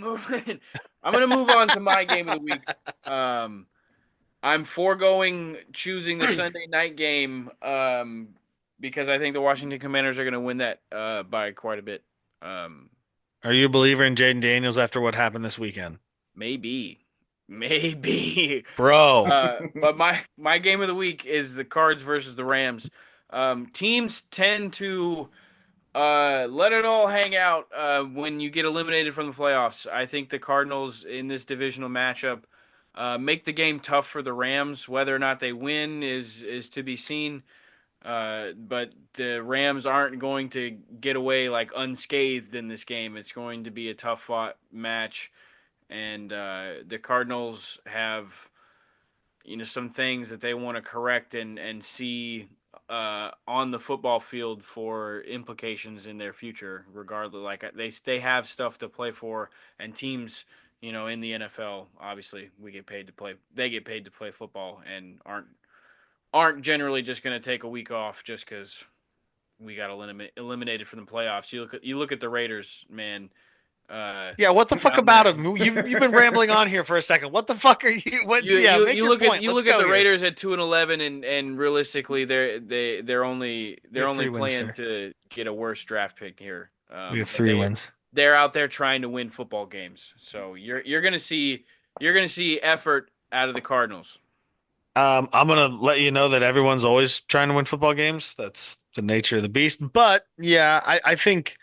moving. I'm gonna move on to my game of the week. Um, I'm foregoing choosing the Sunday night game because I think the Washington Commanders are gonna win that by quite a bit. Um, Are you a believer in Jaden Daniels after what happened this weekend? maybe, maybe. Bro, But my game of the week is the Cards versus the Rams. Teams tend to let it all hang out when you get eliminated from the playoffs. I think the Cardinals in this divisional matchup make the game tough for the Rams. Whether or not they win is to be seen. But the Rams aren't going to get away like unscathed in this game. It's going to be a tough fought match, and the Cardinals have some things that they want to correct and see on the football field for implications in their future. Regardless, like they have stuff to play for, and teams in the NFL, obviously we get paid to play. They get paid to play football and aren't generally just going to take a week off just because we got eliminated from the playoffs. You look at the Raiders, man. Uh, yeah, what the fuck down about there. him? You've been rambling on here for a second. What the fuck are you? What? You Yeah, you make you your look at point. you Let's look at go the here. Raiders at 2-11, and realistically they're only We they're have only 3 wins, playing sir. to get a worse draft pick here. We have But 3 wins. they're out there trying to win football games. So you're gonna see effort out of the Cardinals. I'm gonna let you know that everyone's always trying to win football games. That's the nature of the beast. But yeah, I think.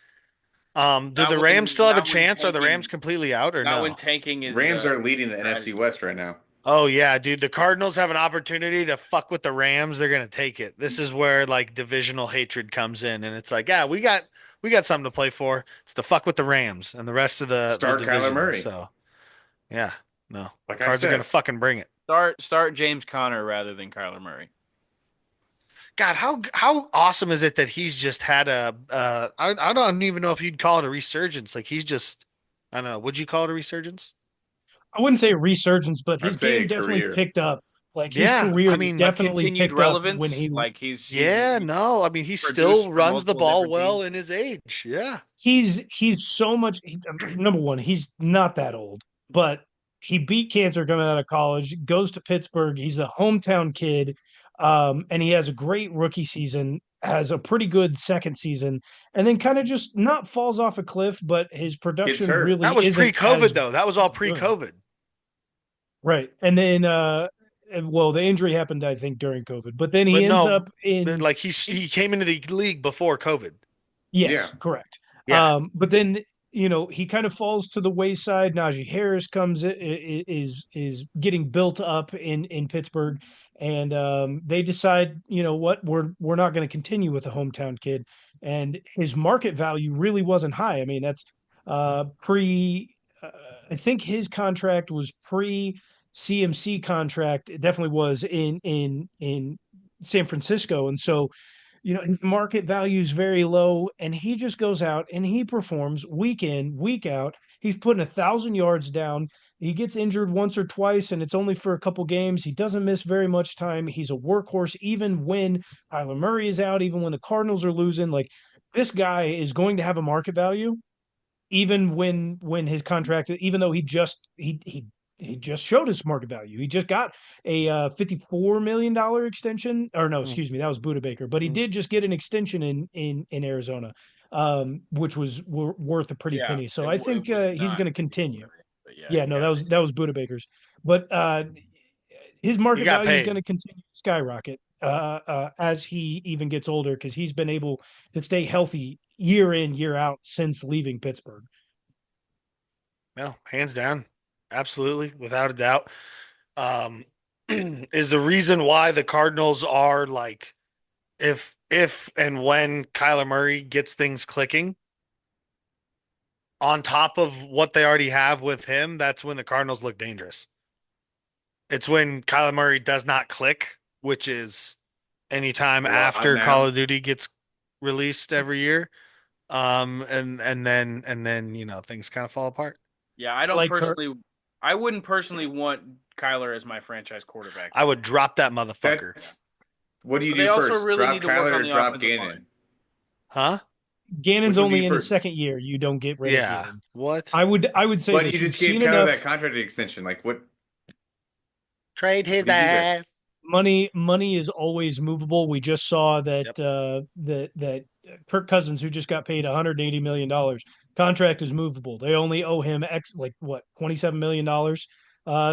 Do Not the Rams when still have a not when chance? Are the Rams tanking completely out or not when no? tanking is Rams are is leading the NFC strategy. West right now. Oh yeah, dude. The Cardinals have an opportunity to fuck with the Rams. They're gonna take it. This is where like divisional hatred comes in, and it's like, yeah, we got something to play for. It's to fuck with the Rams and the rest of the Start Kyler division. Murray. So yeah, no, Like I Cards are gonna said, fucking bring it. Start James Conner rather than Kyler Murray. God, how awesome is it that he's just had I don't even know if you'd call it a resurgence. Like he's just I don't know. Would you call it a resurgence? I wouldn't say resurgence, but I'd his say game definitely career. picked up. Like his Yeah, I career mean, A definitely continued picked up when relevance, he like he's yeah, no, I mean he produced still for runs the multiple ball different well teams. in his age. Yeah. he's so much number one, he's not that old, but he beat cancer coming out of college, goes to Pittsburgh, he's a hometown kid, and he has a great rookie season, has a pretty good second season, and then kind of just not falls off a cliff, but his Gets production hurt. really That was isn't pre-COVID as though. That was all good. pre-COVID. Right. And then well, the injury happened I think during COVID, but then he But ends no, up in like he came into the league before COVID. Yeah. yes, correct. Yeah. But then he kind of falls to the wayside. Najee Harris is getting built up in Pittsburgh, and they decide, you know what, we're not going to continue with the hometown kid, and his market value really wasn't high. I mean, that's pre. I think his contract was pre CMC contract. It definitely was in San Francisco, and so his market value is very low, and he just goes out and he performs week in, week out. He's putting 1,000 yards down. He gets injured once or twice, and it's only for a couple games. He doesn't miss very much time. He's a workhorse, even when Kyler Murray is out, even when the Cardinals are losing. Like, this guy is going to have a market value, even when his contract, even though he just showed his market value. He just got a $54 million extension, or no, Mm. excuse me, that was Buda Baker, but he did just get an extension in Arizona, which was worth a pretty Yeah, penny. So I it think was he's not going to 54 continue. million, but yeah, Yeah, he no, got that an was extension. Buda Baker's, but his He market got value is paid. going to continue to skyrocket as he even gets older because he's been able to stay healthy year in year out since leaving Pittsburgh. No, hands down. Absolutely, without a doubt. Um is the reason why the Cardinals are like if and when Kyler Murray gets things clicking on top of what they already have with him, that's when the Cardinals look dangerous. It's when Kyler Murray does not click, which is anytime A lot after Call now. of Duty gets released every year. And then things kind of fall apart. Yeah, I like her. I wouldn't personally want Kyler as my franchise quarterback I though. would drop that motherfucker. Yeah, That's what do you but they do also first? really Drop need to work Kyler on or the drop offensive line. Gannon? Huh? Gannon's Which one do you only in his for? second year. You don't get rid of Yeah. Gannon. What? I would say But you this. You've just gave seen Kyler enough that contract extension. Like, Trade what his do you do there? ass. money is always movable. We just saw that Yep. that Kirk Cousins, who just got paid $180 million, contract is movable. They only owe him like what $27 million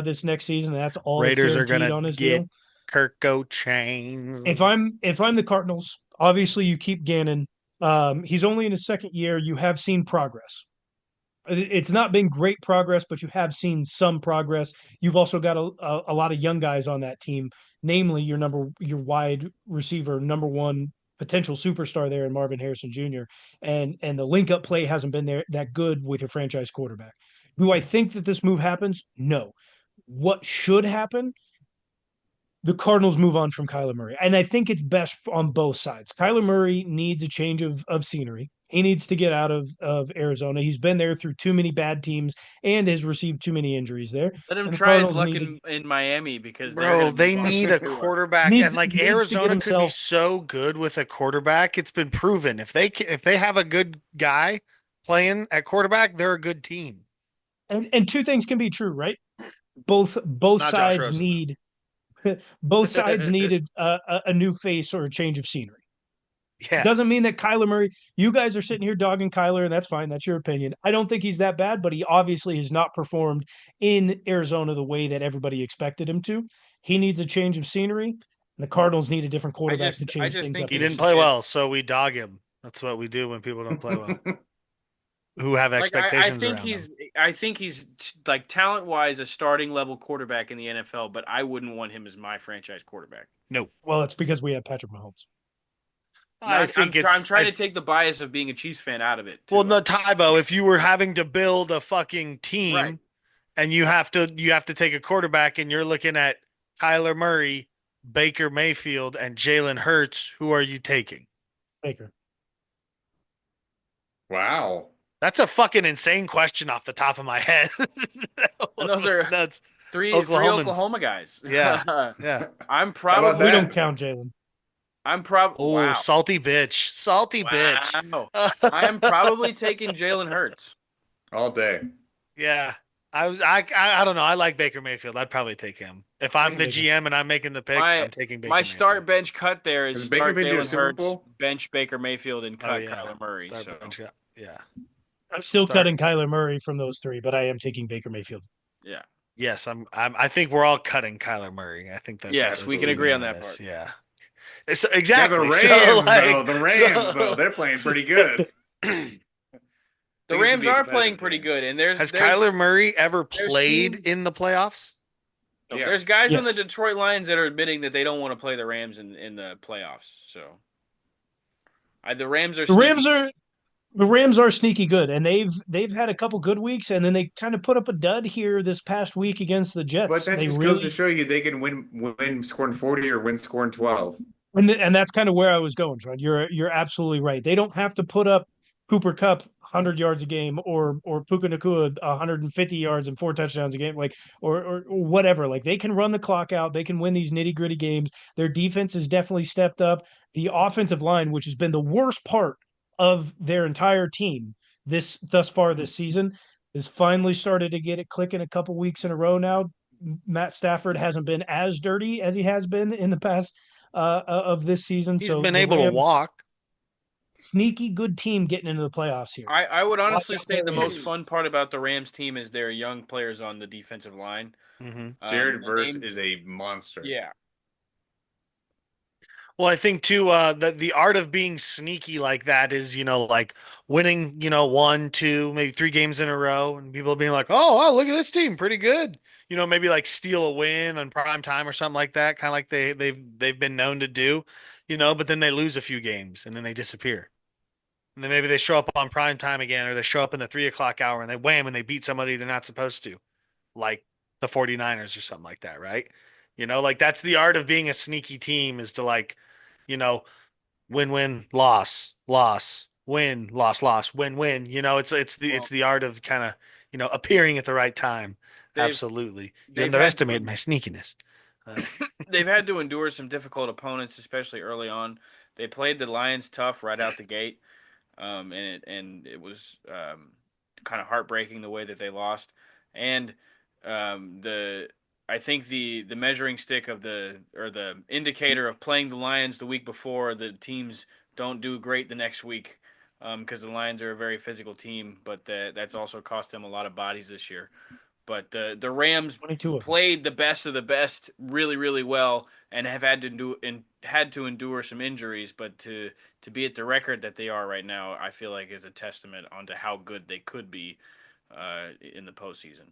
this next season, and that's all that's Raiders are guaranteed gonna on his get deal. Kirko chains. If I'm the Cardinals, obviously you keep Gannon. He's only in his second year. You have seen progress. It's not been great progress, but you have seen some progress. You've also got a lot of young guys on that team, namely your wide receiver, number one potential superstar there in Marvin Harrison Jr. And the link up play hasn't been there that good with your franchise quarterback. Do I think that this move happens? No. What should happen? The Cardinals move on from Kyler Murray. And I think it's best on both sides. Kyler Murray needs a change of scenery. He needs to get out of Arizona. He's been there through too many bad teams and has received too many injuries there. Let him And the try his Cardinals luck need to in Miami because they're Bro, going to they move on need from a Tua. quarterback, and like needs to get Arizona could be himself. so good with a quarterback. It's been proven. If they have a good guy playing at quarterback, they're a good team. And two things can be true, right? Both Not Josh sides Rosen though. need both sides needed a new face or a change of scenery. Yeah. Doesn't mean that Kyler Murray, you guys are sitting here dogging Kyler, and that's fine. That's your opinion. I don't think he's that bad, but he obviously has not performed in Arizona the way that everybody expected him to. He needs a change of scenery, and the Cardinals need a different quarterback to I change just things think up He in didn't his play Houston. well, so we dog him. That's what we do when people don't play well. Who have like expectations around them. I think he's like talent wise a starting level quarterback in the NFL, but I wouldn't want him as my franchise quarterback. No. Well, it's because we have Patrick Mahomes. I think I'm it's trying to take the bias of being a Chiefs fan out of it well, too. no, Tybo, if you were having to build a fucking Right. team and you have to take a quarterback and you're looking at Kyler Murray, Baker Mayfield, and Jalen Hurts, who are you taking? Baker. Wow. That's a fucking insane question off the top of my head. That And one those was are nuts. three Oklahomans. Oklahoma guys. Yeah. Yeah. I'm How about We probably don't that? count Jalen. Oh, wow. salty bitch. Salty bitch. Wow. I'm probably taking Jalen Hurts. All day. Yeah. I don't know. I like Baker Mayfield. I'd probably take him. If I'm Taking the Baker. GM and I'm making the pick, My I'm taking my Baker start Mayfield. bench cut there is Has Baker start been to a Jalen Super Hurts, Bowl? bench Baker Mayfield, and Oh cut yeah. Kyler Murray. Start So bench. Yeah. I'm still Start. cutting Kyler Murray from those three, but I am taking Baker Mayfield. yeah. Yes, I think we're all cutting Kyler Murray. I think Yes, we that's can Absolutely. agree on that unanimous. part. Yeah. So Now the exactly. So Rams, though. like The Rams, though. so They're playing pretty good. The Think it's gonna Rams be a are playing competitive pretty game. good, and has Kyler Murray ever there's played teams in the playoffs? Yeah. there's guys on the Yes. Detroit Lions that are admitting that they don't want to play the Rams in the playoffs. So the Rams are The sneaky. Rams are the Rams are sneaky good, and they've had a couple good weeks, and then they kind of put up a dud here this past week against the But Jets. that They just goes to really show you they can win scoring 40 or win scoring 12. and that's kind of where I was going, Sean. You're absolutely right. They don't have to put up Cooper Cup 100 yards a game or Puka Nacua 150 yards and four touchdowns a game, like or whatever. Like they can run the clock out. They can win these nitty gritty games. Their defense has definitely stepped up. The offensive line, which has been the worst part of their entire team thus far this season, has finally started to get it clicking a couple weeks in a row now. Matt Stafford hasn't been as dirty as he has been in the past of this season. He's So been the able to Rams, walk. sneaky good team getting into the playoffs here. I would Watch honestly out for say the the most Rams. fun part about the Rams team is their young players on the defensive line. Hmm. Jared The Verse names, is a monster. yeah, Well, I think too, the art of being sneaky like that is, like winning, one, two, maybe three games in a row, and people being like, "Oh, wow, look at this team, pretty good." Maybe like steal a win on prime time or something like that, kind of like they've been known to do, But then they lose a few games and then they disappear, and then maybe they show up on prime time again, or they show up in the 3 o'clock hour and they wham and they beat somebody they're not supposed to, like the 49ers or something like that, right? Like that's the art of being a sneaky team is to like you know, win win loss loss win loss loss win win. It's well, the art of kind of appearing at the right time. they've Absolutely, you they've had underestimate my sneakiness. they've had to endure some difficult opponents, especially early on. They played the Lions tough right out the gate. and it was kind of heartbreaking the way that they lost. And the I think the measuring stick of the indicator of playing the Lions the week before, the teams don't do great the next week, because the Lions are a very physical team, but that's also cost them a lot of bodies this year. But the Rams 22 of them. played the best of the best really, really well and have had to endure some injuries, but to be at the record that they are right now, I feel like is a testament onto how good they could be in the postseason.